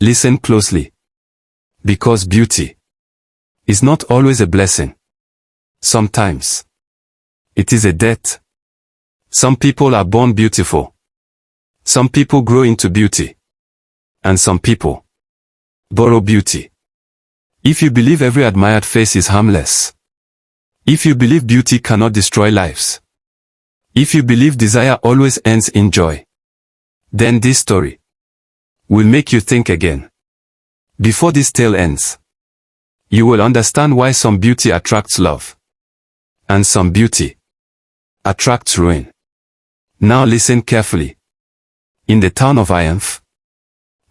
Listen closely. Because beauty is not always a blessing. Sometimes it is a death. Some people are born beautiful. Some people grow into beauty. And some people borrow beauty. If you believe every admired face is harmless, if you believe beauty cannot destroy lives, if you believe desire always ends in joy, then this story will make you think again. Before this tale ends, you will understand why some beauty attracts love, and some beauty attracts ruin. Now listen carefully. In the town of Ianf,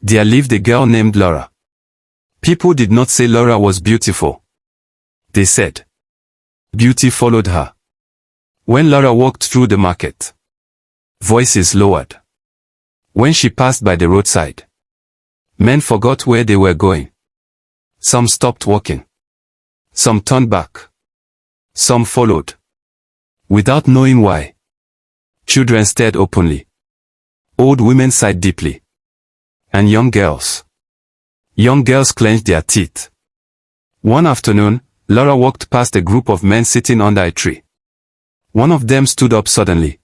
there lived a girl named Laura. People did not say Laura was beautiful. They said beauty followed her. When Laura walked through the market, voices lowered. When she passed by the roadside, men forgot where they were going. Some stopped walking. Some turned back. Some followed, without knowing why. Children stared openly. Old women sighed deeply. And young girls clenched their teeth. One afternoon, Laura walked past a group of men sitting under a tree. One of them stood up suddenly.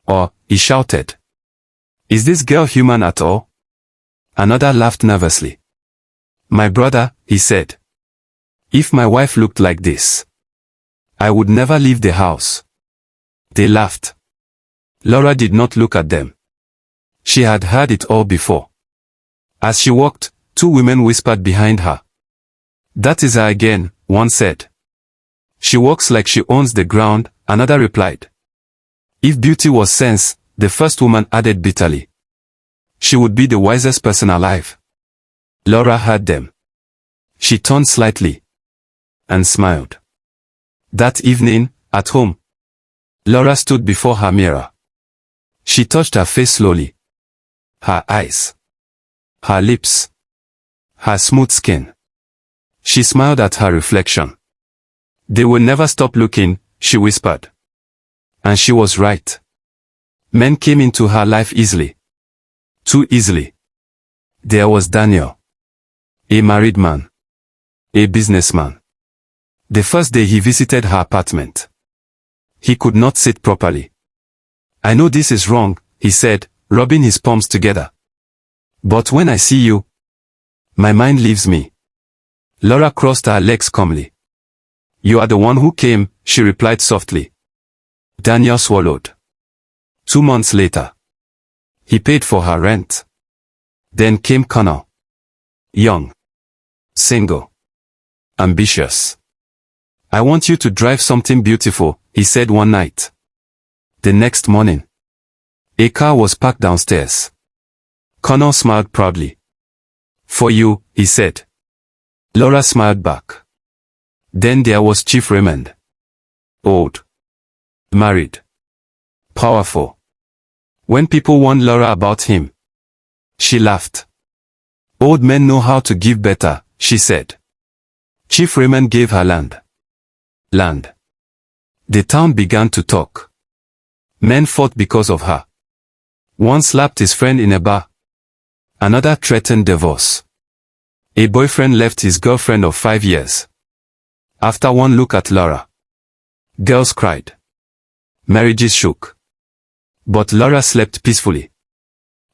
"Oh," he shouted. "Is this girl human at all?" Another laughed nervously. "My brother," he said, "if my wife looked like this, I would never leave the house." They laughed. Laura did not look at them. She had heard it all before. As she walked, two women whispered behind her. "That is her again," one said. "She walks like she owns the ground," another replied. If beauty was sense, the first woman added bitterly, she would be the wisest person alive. Laura heard them. She turned slightly and smiled. That evening, at home, Laura stood before her mirror. She touched her face slowly. Her eyes, her lips, her smooth skin. She smiled at her reflection. "They will never stop looking," she whispered. And she was right. Men came into her life easily. Too easily. There was Daniel, a married man, a businessman. The first day he visited her apartment, he could not sit properly. "I know this is wrong," he said, rubbing his palms together. "But when I see you, my mind leaves me." Laura crossed her legs calmly. "You are the one who came," she replied softly. Daniel swallowed. 2 months later, he paid for her rent. Then came Connor. Young, single, ambitious. "I want you to drive something beautiful," he said one night. The next morning, a car was parked downstairs. Connor smiled proudly. "For you," he said. Laura smiled back. Then there was Chief Raymond. Old, married, powerful. When people warned Laura about him, she laughed. "Old men know how to give better," she said. Chief Raymond gave her land. Land. The town began to talk. Men fought because of her. One slapped his friend in a bar. Another threatened divorce. A boyfriend left his girlfriend of 5 years. After one look at Laura, girls cried. Marriages shook. But Laura slept peacefully.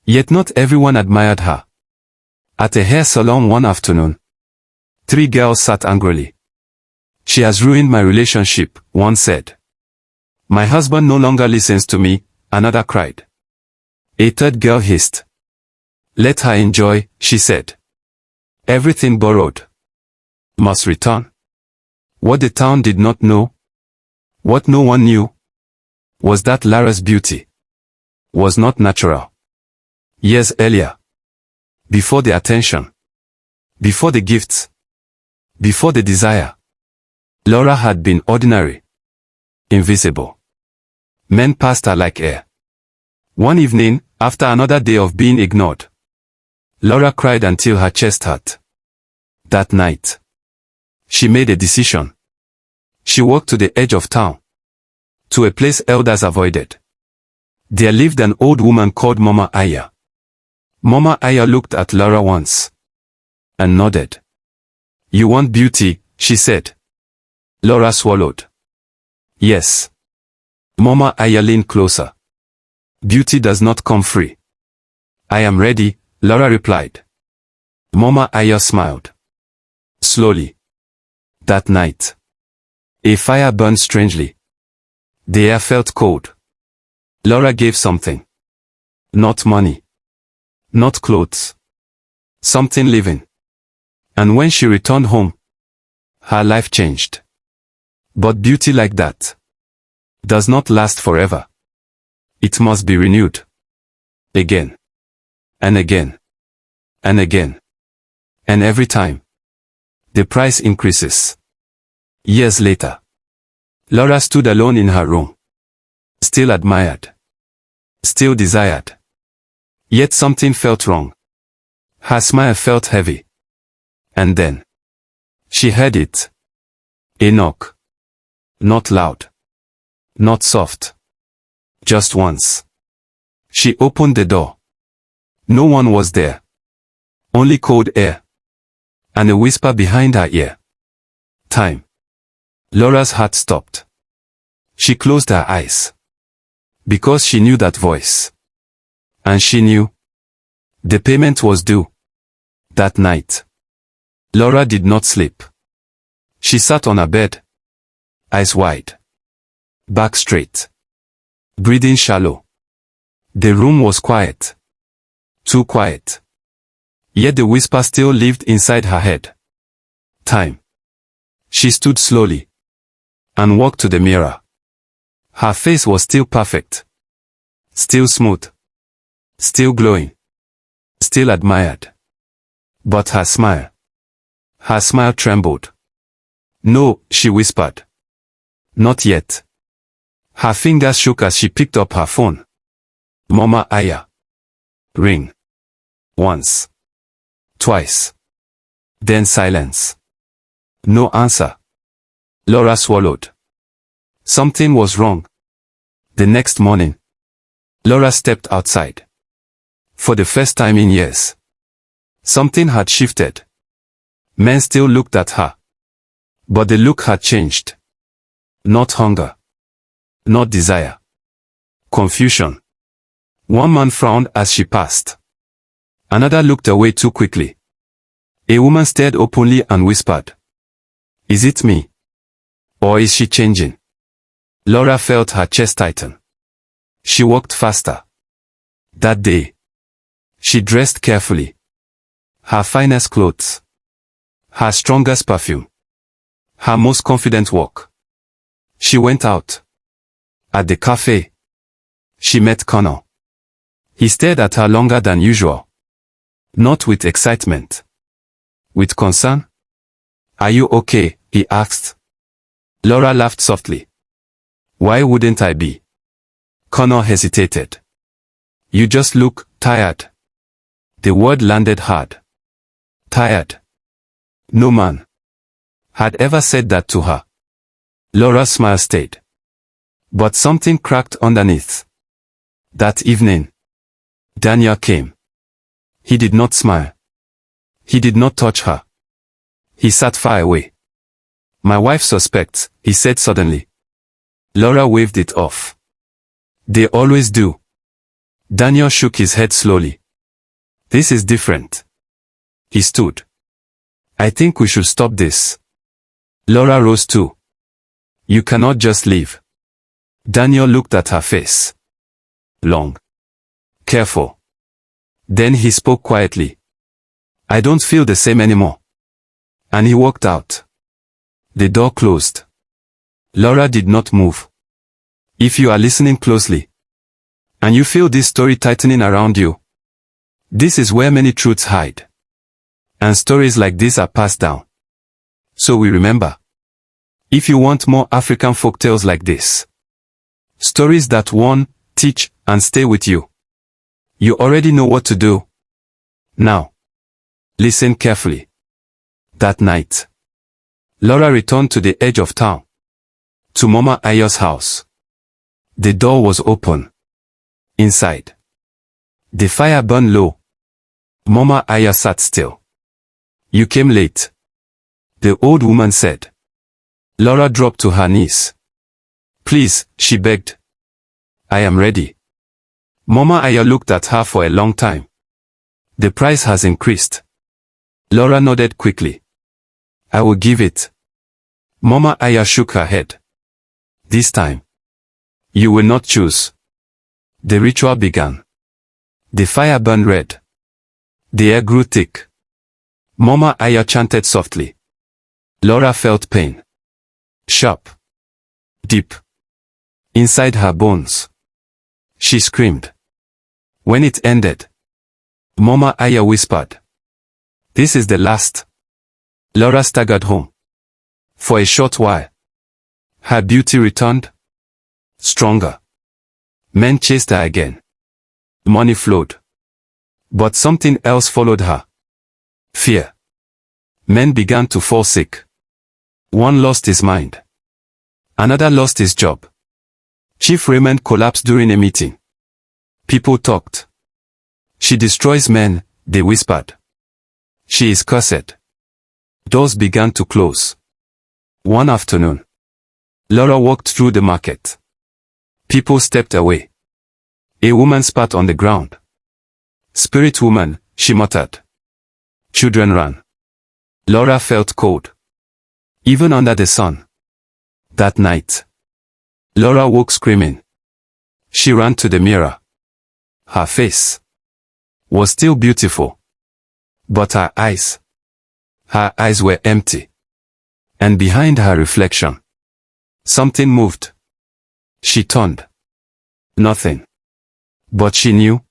Yet not everyone admired her. At a hair salon one afternoon, 3 girls sat angrily. "She has ruined my relationship," one said. "My husband no longer listens to me," another cried. A third girl hissed. "Let her enjoy," she said. "Everything borrowed must return." What the town did not know, what no one knew, was that Laura's beauty was not natural. Years earlier, before the attention, before the gifts, before the desire, Laura had been ordinary, invisible. Men passed her like air. One evening, after another day of being ignored, Laura cried until her chest hurt. That night, she made a decision. She walked to the edge of town, to a place elders avoided. There lived an old woman called Mama Aya. Mama Aya looked at Laura once and nodded. You want beauty, she said. Laura swallowed. Yes. Mama Aya leaned closer. Beauty does not come free. I am ready, Laura replied. Mama Aya smiled. Slowly. That night, a fire burned strangely. The air felt cold. Laura gave something. Not money. Not clothes. Something living. And when she returned home, her life changed. But beauty like that does not last forever. It must be renewed. Again. And again. And again. And every time, the price increases. Years later, Laura stood alone in her room. Still admired. Still desired. Yet something felt wrong. Her smile felt heavy. And then, she heard it. A knock. Not loud. Not soft. Just once. She opened the door. No one was there. Only cold air. And a whisper behind her ear. Time. Laura's heart stopped. She closed her eyes. Because she knew that voice. And she knew. The payment was due. That night. Laura did not sleep. She sat on her bed. Eyes wide. Back straight. Breathing shallow. The room was quiet. Too quiet. Yet the whisper still lived inside her head. Time. She stood slowly. And walked to the mirror. Her face was still perfect. Still smooth. Still glowing. Still admired. But her smile trembled. No, she whispered. Not yet. Her fingers shook as she picked up her phone. Mama Aya. Ring. Once. Twice. Then silence. No answer. Laura swallowed. Something was wrong. The next morning, Laura stepped outside. For the first time in years. Something had shifted. Men still looked at her. But the look had changed. Not hunger. Not desire. Confusion. One man frowned as she passed. Another looked away too quickly. A woman stared openly and whispered. Is it me? Or is she changing? Laura felt her chest tighten. She walked faster. That day, she dressed carefully. Her finest clothes. Her strongest perfume. Her most confident walk. She went out. At the cafe, she met Connor. He stared at her longer than usual. Not with excitement. With concern. Are you okay? He asked. Laura laughed softly. Why wouldn't I be? Connor hesitated. You just look tired. The word landed hard. Tired. No man had ever said that to her. Laura's smile stayed. But something cracked underneath. That evening, Daniel came. He did not smile. He did not touch her. He sat far away. My wife suspects, he said suddenly. Laura waved it off. They always do. Daniel shook his head slowly. This is different. He stood. I think we should stop this. Laura rose too. You cannot just leave. Daniel looked at her face. Long. Careful. Then he spoke quietly. I don't feel the same anymore. And he walked out. The door closed. Laura did not move. If you are listening closely, and you feel this story tightening around you, this is where many truths hide. And stories like this are passed down. So we remember. If you want more African folktales like this, stories that warn, teach, and stay with you, you already know what to do. Now, listen carefully. That night, Laura returned to the edge of town. To Mama Aya's house. The door was open. Inside, the fire burned low. Mama Aya sat still. You came late, the old woman said. Laura dropped to her knees. Please, she begged. I am ready. Mama Aya looked at her for a long time. The price has increased. Laura nodded quickly. I will give it. Mama Aya shook her head. This time, you will not choose. The ritual began. The fire burned red. The air grew thick. Mama Aya chanted softly. Laura felt pain. Sharp. Deep. Inside her bones. She screamed. When it ended, Mama Aya whispered. This is the last. Laura staggered home. For a short while, her beauty returned. Stronger. Men chased her again. Money flowed. But something else followed her. Fear. Men began to fall sick. One lost his mind. Another lost his job. Chief Raymond collapsed during a meeting. People talked. She destroys men, they whispered. She is cursed. Doors began to close. One afternoon, Laura walked through the market. People stepped away. A woman spat on the ground. Spirit woman, she muttered. Children ran. Laura felt cold. Even under the sun. That night, Laura woke screaming. She ran to the mirror. Her face was still beautiful. But her eyes were empty. And behind her reflection, something moved. She turned. Nothing. But she knew.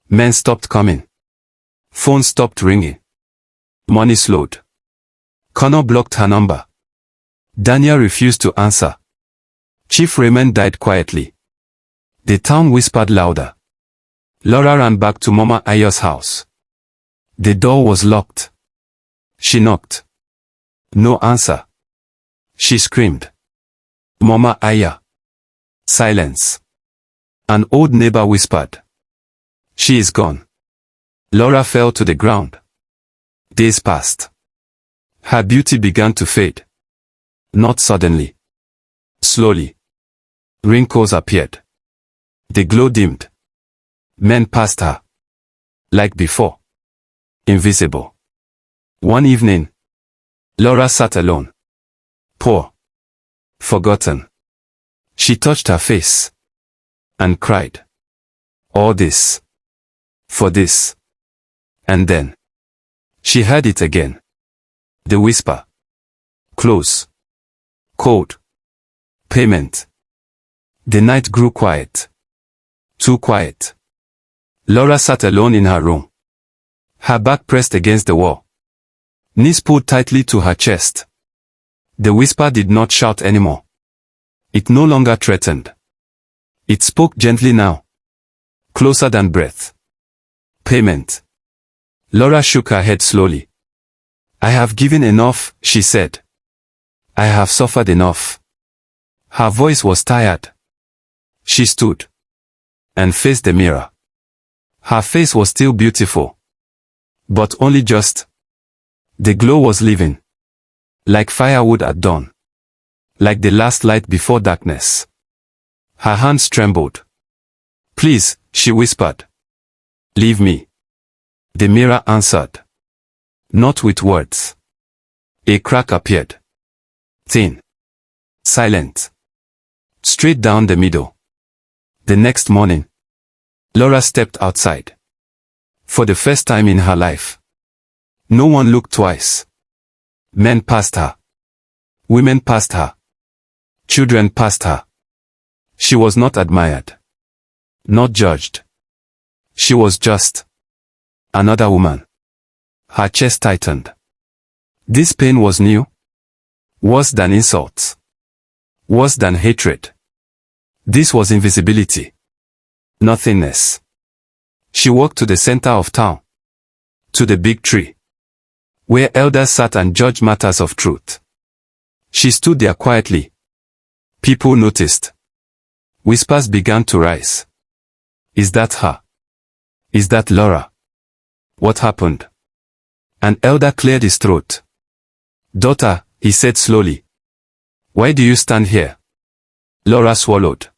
Men stopped coming. Phones stopped ringing. Money slowed. Connor blocked her number. Daniel refused to answer. Chief Raymond died quietly. The town whispered louder. Laura ran back to Mama Aya's house. The door was locked. She knocked. No answer. She screamed. Mama Aya. Silence. An old neighbor whispered. She is gone. Laura fell to the ground. Days passed. Her beauty began to fade. Not suddenly. Slowly. Wrinkles appeared. The glow dimmed. Men passed her. Like before. Invisible. One evening, Laura sat alone. Poor. Forgotten. She touched her face. And cried. All this. For this. And then. She heard it again. The whisper. Close. Cold. Payment. The night grew quiet. Too quiet. Laura sat alone in her room. Her back pressed against the wall. Knees pulled tightly to her chest. The whisper did not shout anymore. It no longer threatened. It spoke gently now. Closer than breath. Payment. Laura shook her head slowly. I have given enough, she said. I have suffered enough. Her voice was tired. She stood. And faced the mirror. Her face was still beautiful. But only just. The glow was leaving. Like firewood at dawn. Like the last light before darkness. Her hands trembled. Please, she whispered. Leave me. The mirror answered. Not with words. A crack appeared. Thin. Silent. Straight down the middle. The next morning, Laura stepped outside. For the first time in her life. No one looked twice. Men passed her. Women passed her. Children passed her. She was not admired. Not judged. She was just another woman. Her chest tightened. This pain was new. Worse than insults. Worse than hatred. This was invisibility. Nothingness. She walked to the center of town. To the big tree. Where elders sat and judged matters of truth. She stood there quietly. People noticed. Whispers began to rise. Is that her? Is that Laura? What happened? An elder cleared his throat. Daughter, he said slowly. Why do you stand here? Laura swallowed.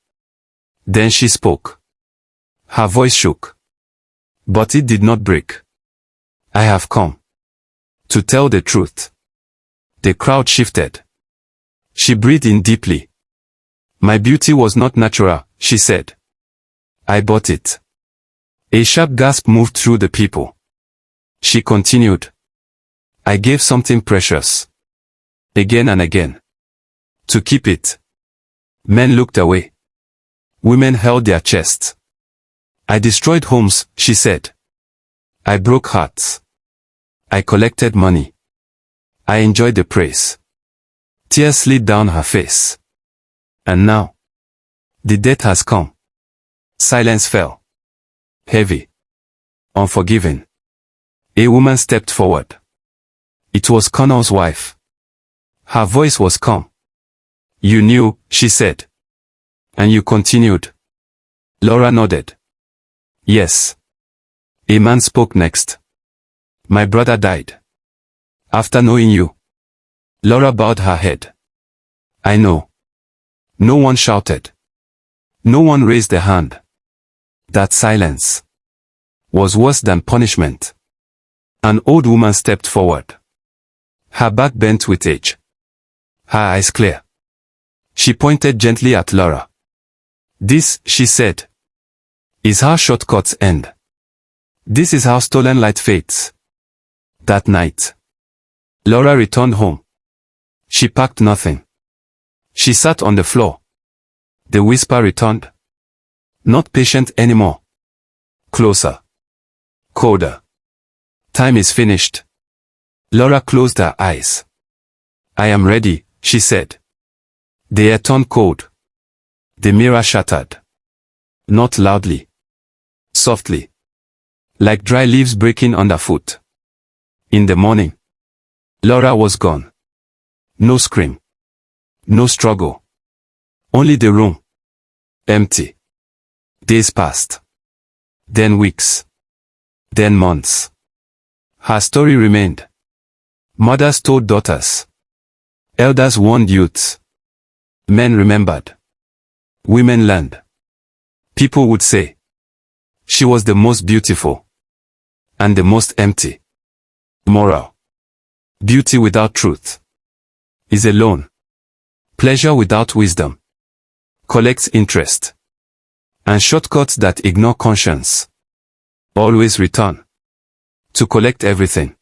Then she spoke. Her voice shook. But it did not break. I have come to tell the truth. The crowd shifted. She breathed in deeply. My beauty was not natural, she said. I bought it. A sharp gasp moved through the people. She continued. I gave something precious. Again and again. To keep it. Men looked away. Women held their chests. I destroyed homes, she said. I broke hearts. I collected money. I enjoyed the praise. Tears slid down her face. And now, the death has come. Silence fell. Heavy. Unforgiving. A woman stepped forward. It was Connor's wife. Her voice was calm. You knew, she said. And you continued. Laura nodded. Yes. A man spoke next. My brother died. After knowing you. Laura bowed her head. I know. No one shouted. No one raised a hand. That silence was worse than punishment. An old woman stepped forward. Her back bent with age. Her eyes clear. She pointed gently at Laura. This, she said, is how shortcuts end. This is how stolen light fades. That night, Laura returned home. She packed nothing. She sat on the floor. The whisper returned. Not patient anymore. Closer. Colder. Time is finished. Laura closed her eyes. I am ready, she said. The air turned cold. The mirror shattered. Not loudly. Softly. Like dry leaves breaking underfoot. In the morning, Laura was gone. No scream. No struggle. Only the room. Empty. Days passed. Then weeks. Then months. Her story remained. Mothers told daughters. Elders warned youths. Men remembered. Women learned. People would say, she was the most beautiful. And the most empty. Moral. Beauty without truth is alone. Pleasure without wisdom collects interest. And shortcuts that ignore conscience always return to collect everything.